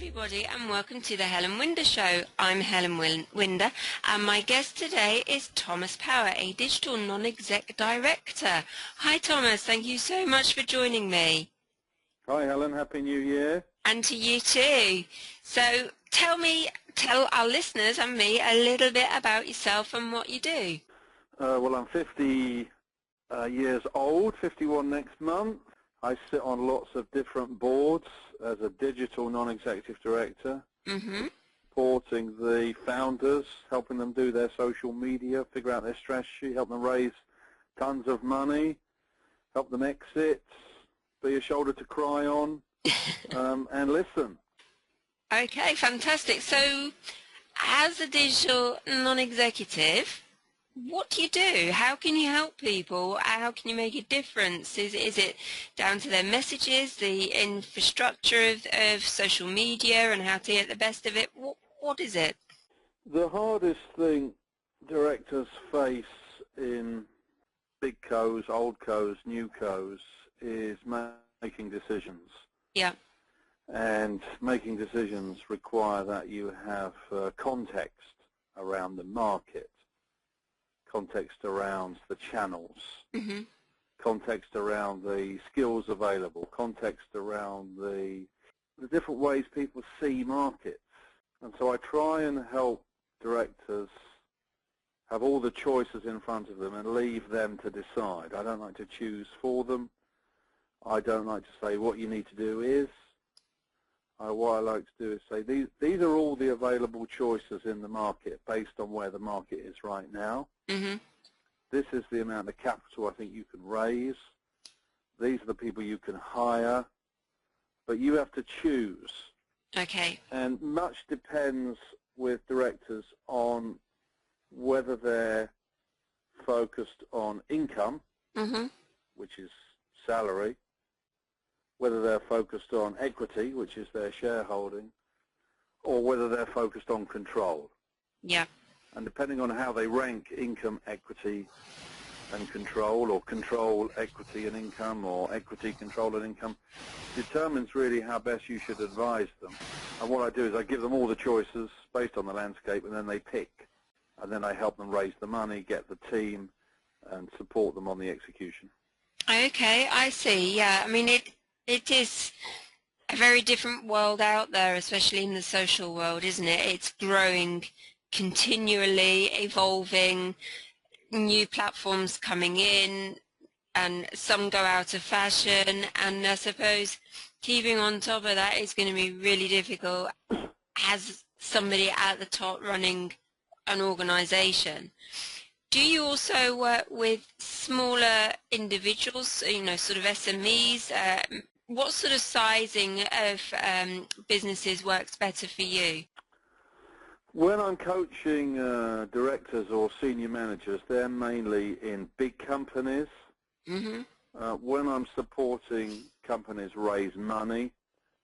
everybody, and welcome to the Helen Winder Show. I'm Helen Winder, and my guest today is Thomas Power, a digital non-exec director. Hi Thomas, thank you so much for joining me. Hi Helen, Happy New Year. And to you too. So tell our listeners and me a little bit about yourself and what you do. Well, I'm 50 years old, 51 next month. I sit on lots of different boards as a digital non-executive director, supporting the founders, helping them do their social media, figure out their strategy, help them raise tons of money, help them exit, be a shoulder to cry on, and listen. Okay, fantastic. So as a digital non-executive, what do you do? How can you help people? How can you make a difference? Is it down to their messages, the infrastructure of social media and how to get the best of it? What is it? The hardest thing directors face in big co's, old co's, new co's is making decisions. Yeah. And making decisions require that you have context around the market, context around the channels, context around the skills available, context around the different ways people see markets. And so I try and help directors have all the choices in front of them and leave them to decide. I don't like to choose for them. I don't like to say what you need to do is. What I like to do is say these are all the available choices in the market based on where the market is right now. This is the amount of capital I think you can raise. These are the people you can hire. But you have to choose. Okay. And much depends with directors on whether they're focused on income, which is salary, whether they're focused on equity, which is their shareholding, or whether they're focused on control. Yeah. And depending on how they rank income, equity, and control, or control, equity, and income, or equity, control, and income, determines really how best you should advise them. And what I do is I give them all the choices based on the landscape, and then they pick. And then I help them raise the money, get the team, and support them on the execution. Okay, I see. Yeah, I mean, it is a very different world out there, especially in the social world, isn't it? It's growing continually, evolving, new platforms coming in, and some go out of fashion, and I suppose keeping on top of that is going to be really difficult as somebody at the top running an organization. Do you also work with smaller individuals, you know, sort of SMEs? What sort of sizing of businesses works better for you? When I'm coaching directors or senior managers, they're mainly in big companies. When I'm supporting companies raise money,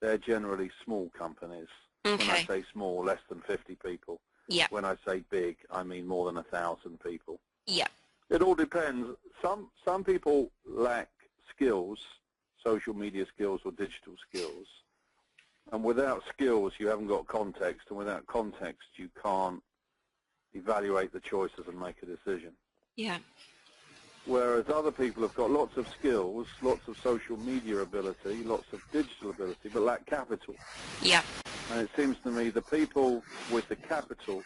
they're generally small companies. Okay. When I say small, less than 50 people. Yeah. When I say big, I mean more than 1,000 people. Yeah. It all depends. Some people lack skills, social media skills or digital skills. And without skills, you haven't got context. And without context, you can't evaluate the choices and make a decision. Yeah. Whereas other people have got lots of skills, lots of social media ability, lots of digital ability, but lack capital. Yeah. And it seems to me the people with the capital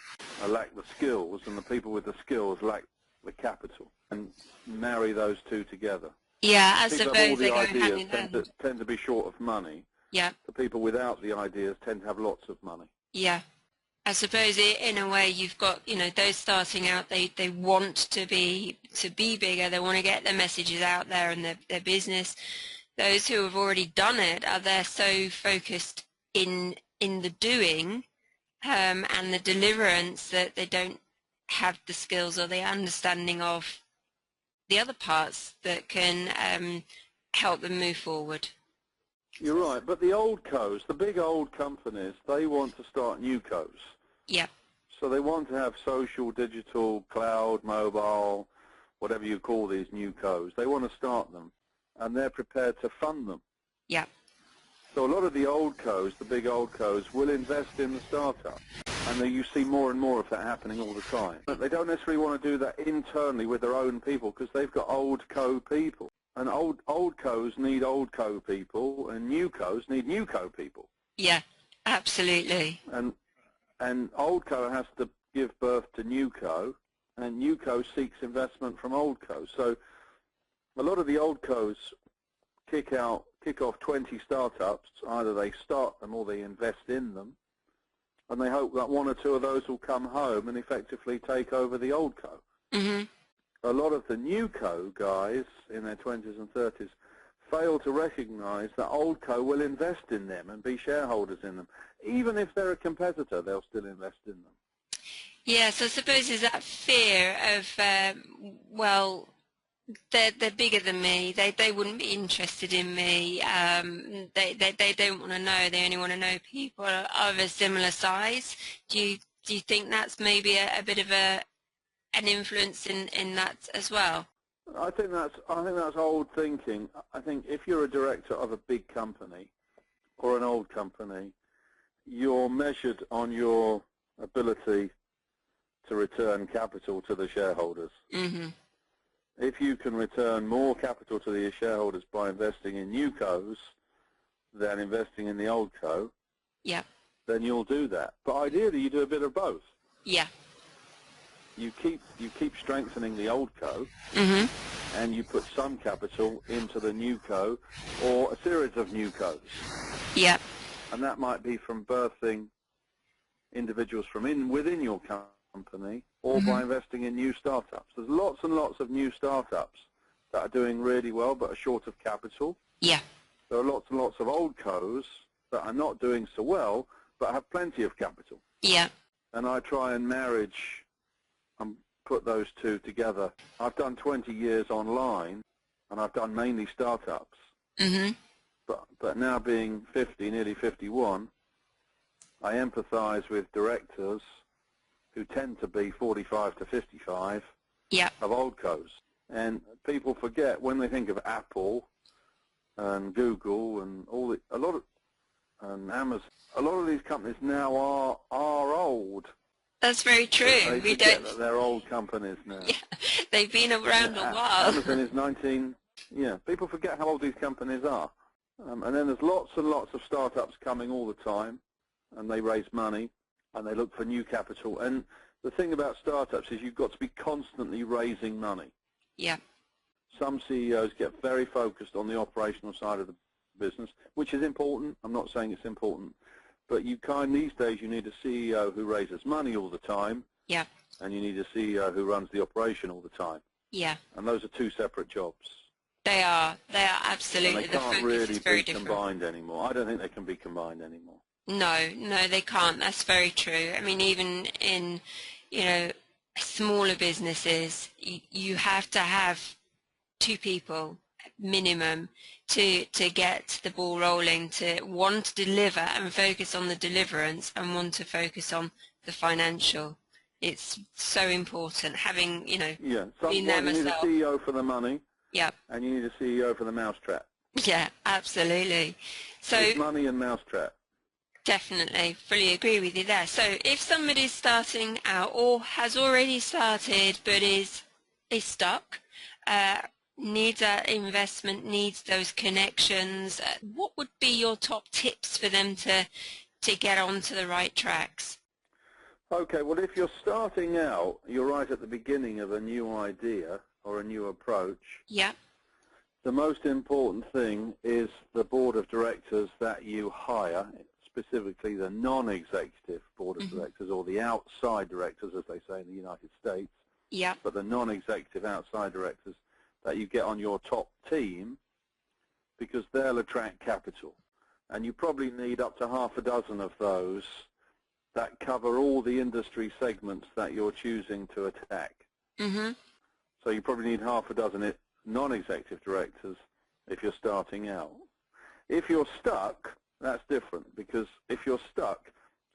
lack the skills, and the people with the skills lack the capital. And marry those two together. Yeah, I People suppose have they all go the hand in ideas hand. tend to be short of money. Yeah. The people without the ideas tend to have lots of money. Yeah. I suppose in a way you've got, you know, those starting out, they want to be bigger, they want to get their messages out there and their business. Those who have already done it they're so focused in the doing and the deliverance that they don't have the skills or the understanding of the other parts that can help them move forward. You're right, but the old co's, the big old companies, they want to start new co's. Yeah. So they want to have social, digital, cloud, mobile, whatever you call these new co's. They want to start them, and they're prepared to fund them. Yeah. So a lot of the old cos, the big old cos, will invest in the startup. And you see more and more of that happening all the time. But they don't necessarily want to do that internally with their own people because they've got old co people. And old cos need old co people, and new cos need new co people. Yeah, absolutely. And old co has to give birth to new co, and new co seeks investment from old co. So a lot of the old cos kick off 20 startups. Either they start them or they invest in them, and they hope that one or two of those will come home and effectively take over the old co. Mm-hmm. A lot of the new co guys in their 20s and 30s fail to recognize that old co will invest in them and be shareholders in them. Even if they're a competitor, they'll still invest in them. Yes, I suppose there's that fear of, well, they're bigger than me. They wouldn't be interested in me. They don't want to know. They only want to know people of a similar size. Do you think that's maybe a bit of an influence in that as well? I think that's old thinking. I think if you're a director of a big company or an old company, you're measured on your ability to return capital to the shareholders. Mm-hmm. If you can return more capital to the shareholders by investing in new cos than investing in the old co, yeah, then you'll do that. But ideally, you do a bit of both. Yeah. You keep strengthening the old co, Mm-hmm. and you put some capital into the new co or a series of new cos. Yeah. And that might be from birthing individuals from within your company or by investing in new startups. There's lots and lots of new startups that are doing really well but are short of capital. Yeah. There are lots and lots of old cos that are not doing so well but have plenty of capital. Yeah. And I try and put those two together. I've done 20 years online, and I've done mainly startups. Mm-hmm. But now being 50, nearly 51, I empathize with directors who tend to be 45 to 55 Yeah. of old cos. And people forget when they think of Apple and Google and and Amazon, a lot of these companies now are old. That's very true. They forget that they're old companies now. Yeah, they've been around a while. Amazon is 19. Yeah, people forget how old these companies are. And then there's lots and lots of startups coming all the time, and they raise money, and they look for new capital. And the thing about startups is you've got to be constantly raising money. Yeah. Some CEOs get very focused on the operational side of the business, which is important. I'm not saying it's important. But these days you need a CEO who raises money all the time. Yeah. And you need a CEO who runs the operation all the time. Yeah. And those are two separate jobs. They are absolutely. And they can't really very be different. combined anymore. I don't think they can be combined anymore. No, they can't. That's very true. I mean, even in, smaller businesses, you have to have two people minimum to get the ball rolling, to want to deliver and focus on the deliverance and want to focus on the financial. It's so important having, Yeah, been there you need a myself. CEO for the money. Yeah. And you need a CEO for the mousetrap. Yeah, absolutely. So it's money and mousetrap. Definitely, fully agree with you there. So if somebody's starting out or has already started but is stuck, needs that investment, needs those connections, what would be your top tips for them to get onto the right tracks? Okay, well, if you're starting out, you're right at the beginning of a new idea or a new approach. Yeah. The most important thing is the board of directors that you hire, specifically the non-executive board of directors, or the outside directors, as they say in the United States. Yeah. But the non-executive outside directors that you get on your top team, because they'll attract capital. And you probably need up to half a dozen of those that cover all the industry segments that you're choosing to attack. Mm-hmm. So you probably need half a dozen non-executive directors if you're starting out. If you're stuck, that's different, because if you're stuck,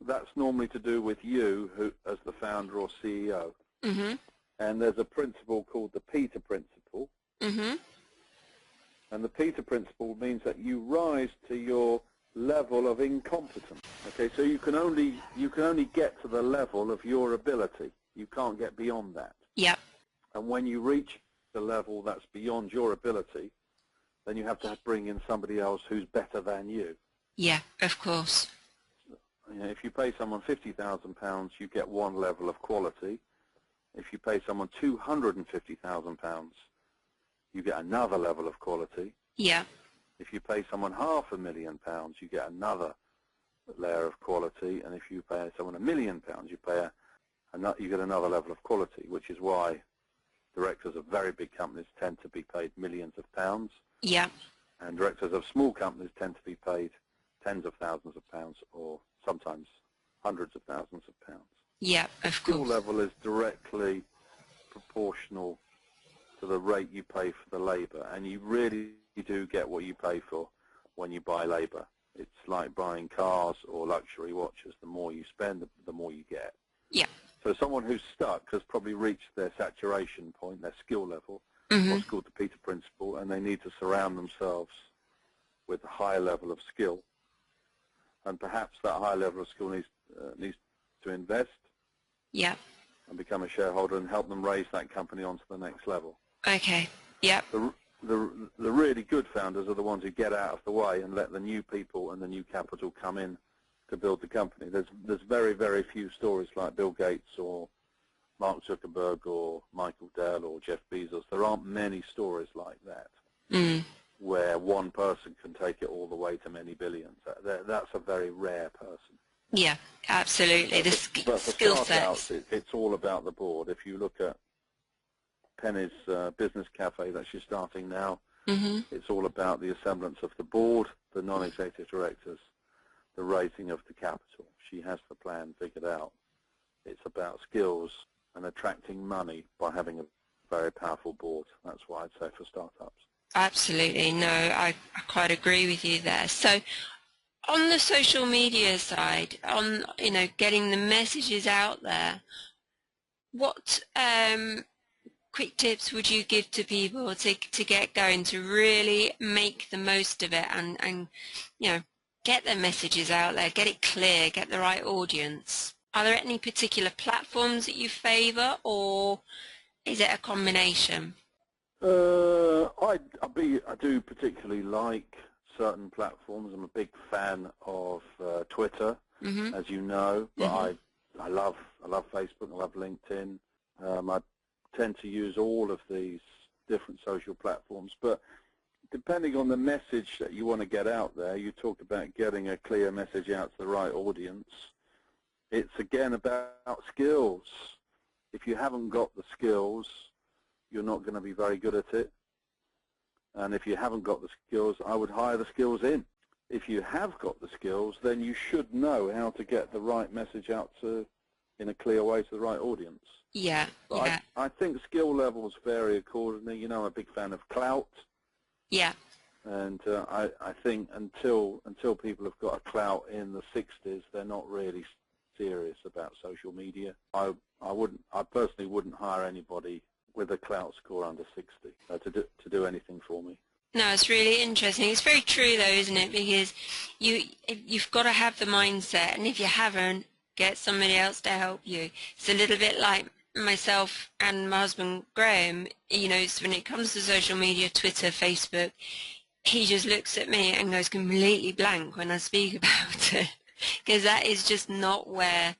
that's normally to do with you as the founder or CEO. Mm-hmm. And there's a principle called the Peter Principle. Mm-hmm. And the Peter Principle means that you rise to your level of incompetence. Okay, so you can only get to the level of your ability. You can't get beyond that. Yeah. And when you reach the level that's beyond your ability, then you have to bring in somebody else who's better than you. Yeah, of course. You know, if you pay someone £50,000, you get one level of quality. If you pay someone £250,000, you get another level of quality. Yeah. If you pay someone £500,000, you get another layer of quality. And if you pay someone £1 million, you get another level of quality, which is why directors of very big companies tend to be paid millions of pounds. Yeah. And directors of small companies tend to be paid tens of thousands of pounds, or sometimes hundreds of thousands of pounds. Yeah, of Skill course. level is directly proportional to the rate you pay for the labour, and you really do get what you pay for when you buy labour. It's like buying cars or luxury watches. The more you spend, the more you get. Yeah. So someone who's stuck has probably reached their saturation point, their skill level, what's called the Peter Principle, and they need to surround themselves with a high level of skill. And perhaps that high level of skill needs to invest. Yeah. And become a shareholder and help them raise that company onto the next level. Okay. Yeah. The really good founders are the ones who get out of the way and let the new people and the new capital come in to build the company. There's very, very few stories like Bill Gates or Mark Zuckerberg or Michael Dell or Jeff Bezos. There aren't many stories like that where one person can take it all the way to many billions. That's a very rare person. Yeah, absolutely. But for Skill startups, sets. it's all about the board. If you look at Penny's business cafe that she's starting now, it's all about the assemblance of the board, the non-executive directors, the raising of the capital. She has the plan figured out. It's about skills and attracting money by having a very powerful board. That's what I'd say for startups. Absolutely. No, I quite agree with you there. So on the social media side, on, you know, getting the messages out there, what quick tips would you give to people to get going, to really make the most of it and you know, get their messages out there, get it clear, get the right audience? Are there any particular platforms that you favour, or is it a combination? I do particularly like certain platforms. I'm a big fan of Twitter, as you know, but I love Facebook, I love LinkedIn. I tend to use all of these different social platforms, but depending on the message that you want to get out there, you talk about getting a clear message out to the right audience. It's again about skills. If you haven't got the skills, you're not going to be very good at it. And if you haven't got the skills, I would hire the skills in. If you have got the skills, then you should know how to get the right message out in a clear way to the right audience. Yeah, But yeah. I think skill levels vary accordingly. You know, I'm a big fan of clout. Yeah. And I think until people have got a clout in the 60s, they're not really serious about social media. I personally wouldn't hire anybody with a clout score under 60 to do anything for me. No, it's really interesting. It's very true though, isn't it? Because you've got to have the mindset, and if you haven't, get somebody else to help you. It's a little bit like myself and my husband Graham. You know, so when it comes to social media, Twitter, Facebook, he just looks at me and goes completely blank when I speak about it, because that is just not where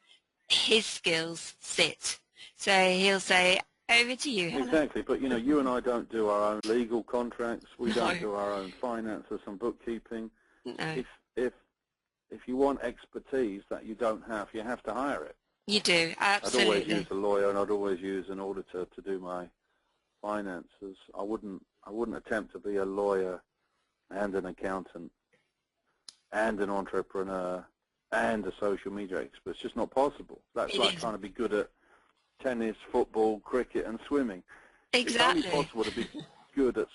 his skills sit. So he'll say, over to you, Helen. Exactly, but you know, you and I don't do our own legal contracts. We don't do our own finances and bookkeeping. No. If you want expertise that you don't have, you have to hire it. You do, absolutely. I'd always use a lawyer, and I'd always use an auditor to do my finances. I wouldn't attempt to be a lawyer and an accountant and an entrepreneur and a social media expert. It's just not possible. That's like trying to be good at tennis, football, cricket, and swimming. Exactly. It's only possible to be good at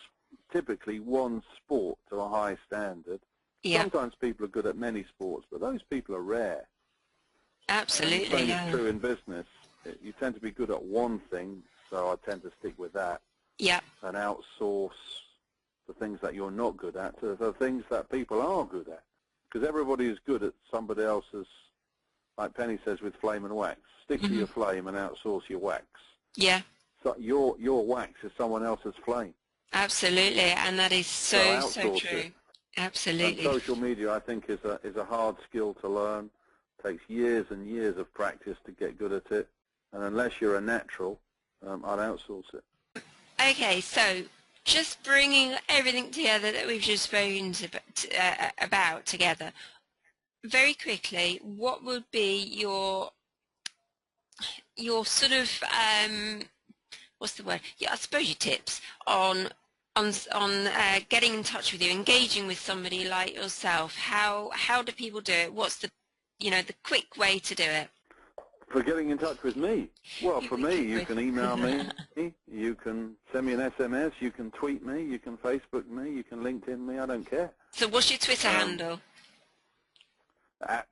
typically one sport to a high standard. Yeah. Sometimes people are good at many sports, but those people are rare. Absolutely. And the same Yeah. is true in business. You tend to be good at one thing, so I tend to stick with that. Yeah. And outsource the things that you're not good at to the things that people are good at. because everybody is good at somebody else's, like Penny says with flame and wax. Stick to your flame and outsource your wax. Yeah. So your wax is someone else's flame. Absolutely, and that is so true. It. Absolutely. And social media, I think, is a hard skill to learn. It takes years and years of practice to get good at it. And unless you're a natural, I'd outsource it. Okay, so just bringing everything together that we've just spoken about together, very quickly, what would be your sort of what's the word? Yeah, I suppose your tips on getting in touch with you, engaging with somebody like yourself. How do people do it? What's the the quick way to do it? For getting in touch with me? Well, for me, you can email me, you can send me an SMS, you can tweet me, you can Facebook me, you can LinkedIn me, I don't care. So what's your Twitter handle?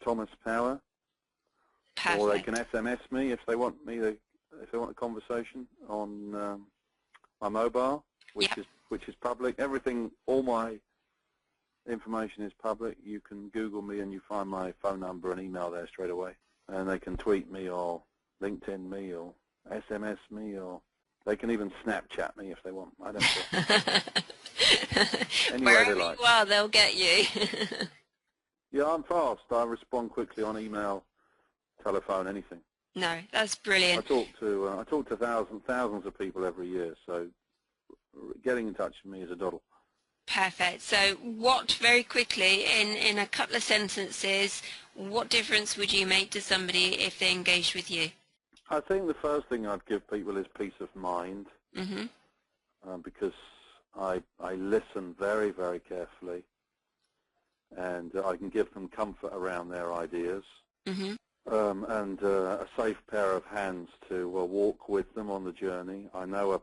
@ThomasPower. Perfect. Or they can SMS me if they want a conversation on my mobile, which is public. Everything, all my information is public. You can Google me and you find my phone number and email there straight away. And they can tweet me or LinkedIn me or SMS me, or they can even Snapchat me if they want. I don't care. Wherever you are, they'll get you. Yeah, I'm fast. I respond quickly on email, telephone, anything. No, that's brilliant. I talk to thousands of people every year, so getting in touch with me is a doddle. Perfect. So what, very quickly, in a couple of sentences, what difference would you make to somebody if they engage with you? I think the first thing I'd give people is peace of mind, because I listen very, very carefully, and I can give them comfort around their ideas, and a safe pair of hands to walk with them on the journey. I know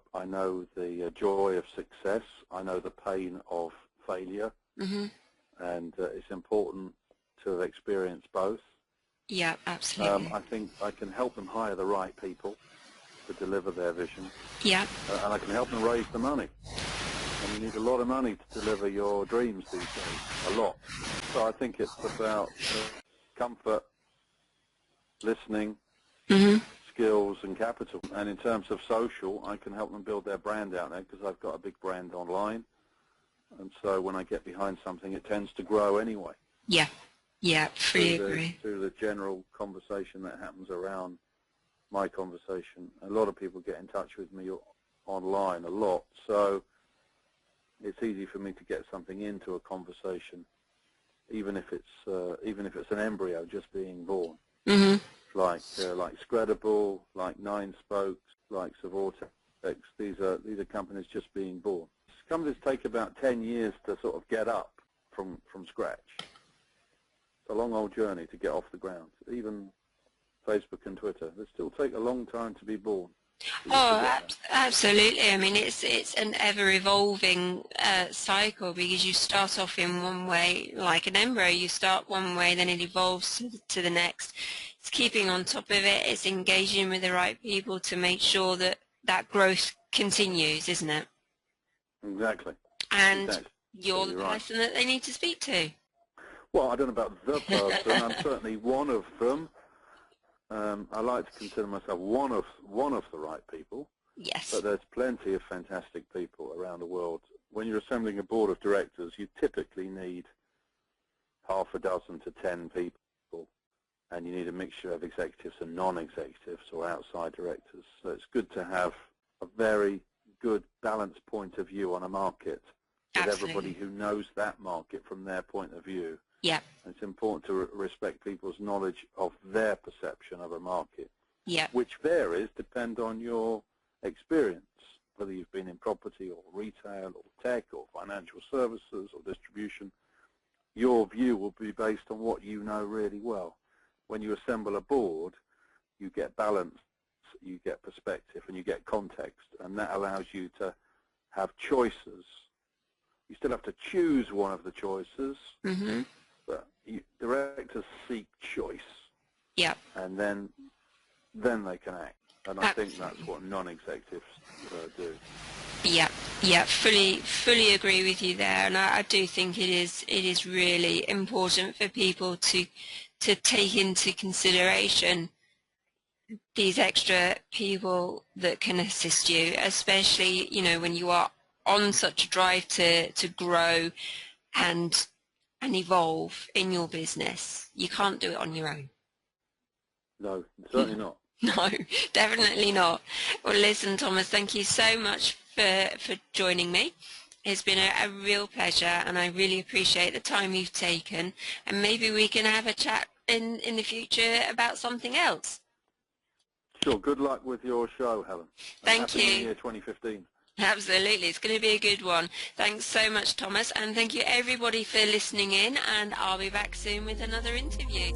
the joy of success. I know the pain of failure, and it's important to have experienced both. Yeah, absolutely. I think I can help them hire the right people to deliver their vision. Yeah. And I can help them raise the money. And you need a lot of money to deliver your dreams these days, a lot. So I think it's about comfort, listening, skills, and capital. And in terms of social, I can help them build their brand out there because I've got a big brand online. And so when I get behind something, it tends to grow anyway. Yeah. Yeah, fully agree. Through the general conversation that happens around my conversation. A lot of people get in touch with me online a lot, so it's easy for me to get something into a conversation, even if it's an embryo just being born. Like Scredible, like Nine Spokes, like Vortex. These are companies just being born. Companies take about 10 years to sort of get up from scratch. It's a long old journey to get off the ground. Even Facebook and Twitter, they still take a long time to be born. Oh, absolutely. I mean, it's an ever-evolving cycle, because you start off in one way, like an embryo. You start one way, then it evolves to the next. It's keeping on top of it. It's engaging with the right people to make sure that that growth continues, isn't it? Exactly. And you're the person that they need to speak to. Well, I don't know about the person. I'm certainly one of them. I like to consider myself one of the right people. Yes. But there's plenty of fantastic people around the world. When you're assembling a board of directors, you typically need half a dozen to 10 people, and you need a mixture of executives and non-executives or outside directors. So it's good to have a very good balanced point of view on a market with everybody who knows that market from their point of view. Yeah. It's important to respect people's knowledge of their perception of a market, which varies depend on your experience, whether you've been in property or retail or tech or financial services or distribution. Your view will be based on what you know really well. When you assemble a board, you get balance, you get perspective, and you get context, and that allows you to have choices. You still have to choose one of the choices, but directors seek choice, and then they can act. And I think that's what non-executives do. Yeah, Yeah, fully agree with you there, and I do think it is really important for people to take into consideration these extra people that can assist you, especially, when you are on such a drive to grow and evolve in your business. You can't do it on your own. No, certainly not. No, definitely not. Well, listen, Thomas, thank you so much for joining me. It's been a real pleasure, and I really appreciate the time you've taken, and maybe we can have a chat in the future about something else. Sure. Good luck with your show, Helen. And Thank Happy New you. Year 2015. Absolutely. It's going to be a good one. Thanks so much, Thomas, and thank you everybody for listening in, and I'll be back soon with another interview.